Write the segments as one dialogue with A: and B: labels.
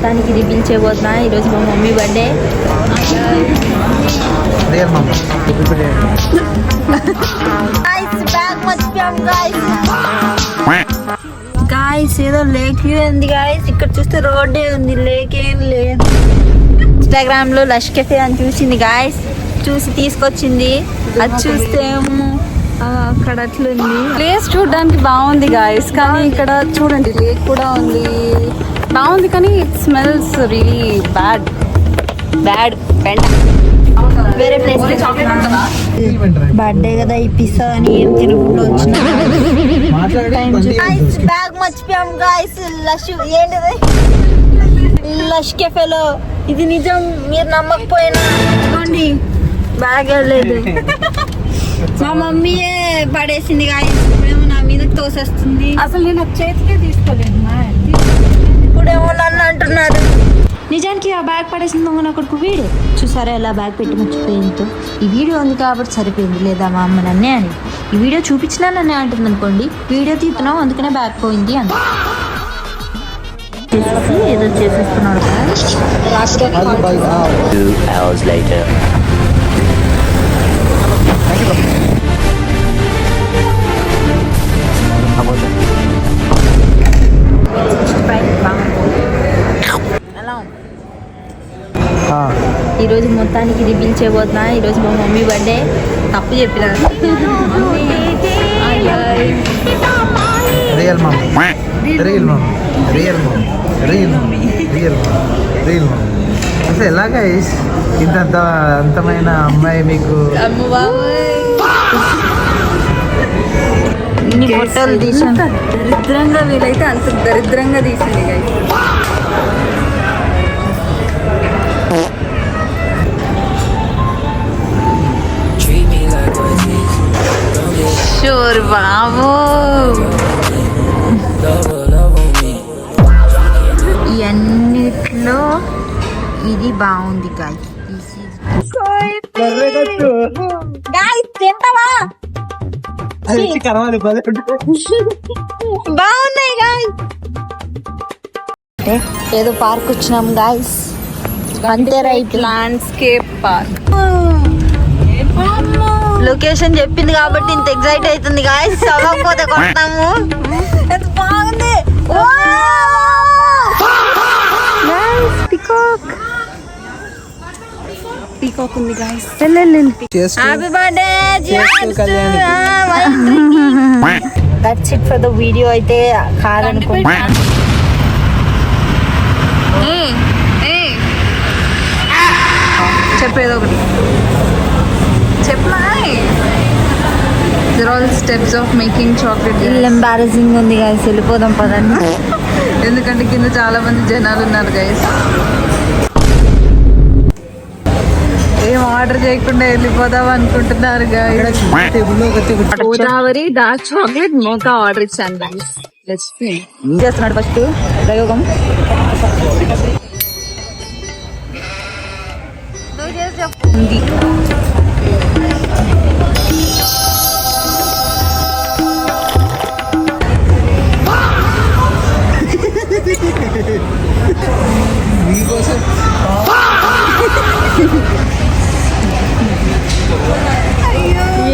A: మొత్తానికి రివీల్ చేయబోతున్నా. ఈరోజు మా మమ్మీ బర్త్డే. గాయస్ ఏదో లేక్ వ్యూ ఉంది గాయస్. ఇక్కడ చూస్తే రోడ్డే ఉంది, లేక్ ఏం లేదు. ఇన్స్టాగ్రామ్ లో లష్ కెఫే అని చూసింది గాయస్, చూసి తీసుకొచ్చింది. అది చూస్తే అక్కడ అట్లుంది.
B: ప్లేస్ చూడడానికి బాగుంది గాయస్, కానీ ఇక్కడ చూడండి లేక్ కూడా ఉంది, బాగుంది కానీ ఇట్ స్మెల్స్ రియలీ బ్యాడ్.
A: వేరే ప్లేస్ బర్త్డే కదా ఇప్పిస్తా అని ఏం తినకుండా వచ్చిన. బ్యాగ్ మర్చిపోయాం గాయస్. లష్ ఏంటిది, లష్ కెఫేలో. ఇది నిజం, మీరు నమ్మకపోయినా చూడండి, బ్యాగ్ లేదు. మా మమ్మీయే పడేసింది గాయస్. ఇప్పుడేమో నా మీద తోసేస్తుంది.
B: అసలు నేను చేతికే తీసుకోలేదు,
A: ఇప్పుడేమో నన్ను అంటున్నారు. నిజానికి ఆ బ్యాగ్ పడేసింది నా కొడుకు వీడే. చూసారా ఎలా బ్యాగ్ పెట్టి మర్చిపోయిందో. ఈ వీడియో ఉంది కాబట్టి సరిపోయింది, లేదా మా అమ్మ నన్నే అని. ఈ వీడియో చూపించినా నన్నే అంటుంది అనుకోండి. వీడియో తీస్తున్నావు అందుకనే బ్యాగ్ పోయింది అని ఏదో చేసేస్తున్నాడు. ఈరోజు మొత్తానికి రివీల్ చేయబోతున్నా. ఈరోజు మా మమ్మీ బర్త్డే. తప్పు చెప్పిన
C: అసలు ఎలాగా ఇంత అంతమైన అమ్మాయి మీకు
A: ఇన్ని ఫోటోలు తీసిన
B: దరిద్రంగా, వీలైతే అంత దరిద్రంగా తీసింది గాయస్.
A: షూర్ బాబు. ఇవన్నిట్లో ఇది బాగుంది గాయస్. తింటావా? బాగున్నాయి గాయస్. ఏదో పార్క్ వచ్చినాం గాయస్, అంతే రైట్.
B: ల్యాండ్స్కేప్ పార్క్
A: లొకేషన్ చెప్పింది కాబట్టి ఇంత ఎగ్జైట్ అవుతుంది గాయస్. చదవకపోతే కొడతాము. ఎంత బాగుంది.
B: పీకాక్ ఉంది guys.
A: Happy birthday. That's it for the video. అయితే కాదనుకుంటున్నాను.
B: చెప్పేది ఒకటి చెప్పనా. They're all steps of making chocolate.
A: Embarrassing ఉంది గైస్, వెళ్ళిపోదాం పదండి.
B: ఎందుకంటే కింద చాలా మంది జనాలు ఉన్నారు గైస్. ఏం ఆర్డర్ చేయకుండా వెళ్ళిపోదాం అనుకుంటున్నారు గైస్. గోదావరి డార్క్ చాక్లెట్ మోకా ఆర్డర్ ఇచ్చాను గైస్.
A: చేస్తున్నాడు ఫస్ట్ ప్రయోగం.
B: ఉంది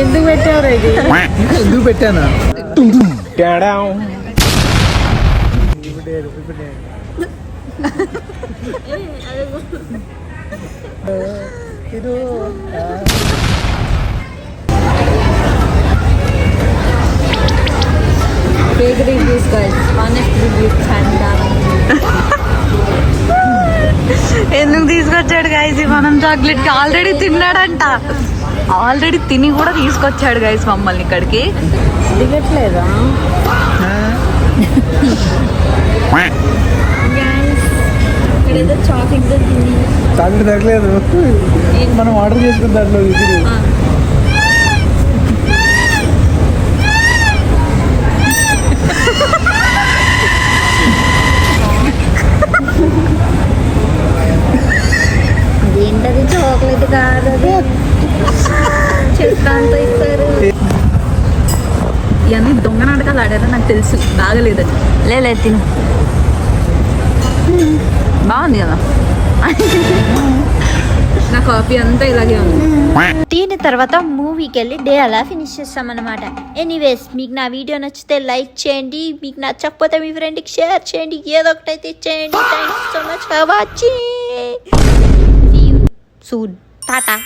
A: ఎందుకు పెట్టారు ఇది?
C: ఎందుకు పెట్టానా?
A: Bakery juice guys, honest reviews
B: ఎందుకు తీసుకొచ్చాడు గైస్ మనం చాక్లెట్ కి? ఆల్రెడీ తిన్నాడంట, ఆల్రెడీ తిని కూడా తీసుకొచ్చాడు గైస్ మమ్మల్ని ఇక్కడికి.
A: దిగట్లేదా ఇక్కడైతే చాక్లెట్ దొరికింది.
C: చాక్లెట్ తగ్గలేదు, మనం ఆర్డర్ చేసుకున్న దాంట్లో ఇది.
A: ఏంటది? చాక్లెట్ కాదు అది, చెత్తంతా ఇస్తారు.
B: ఇవన్నీ దొంగ నాటకాలు ఆడారో నాకు తెలుసు, తాగలేదు.
A: లేదు తిను.
B: బాగుంది కదా. నా కాఫీ అంతా ఇలాగే ఉంది.
A: దీని తర్వాత మూవీకి వెళ్ళి డే అలా ఫినిష్ చేస్తామన్నమాట. ఎనీవేస్ మీకు నా వీడియో నచ్చితే లైక్ చేయండి, మీకు నచ్చకపోతే మీ ఫ్రెండ్కి షేర్ చేయండి, ఏదో ఒకటైతే చేయండి. Thanks so much for watching. See you soon. Tata.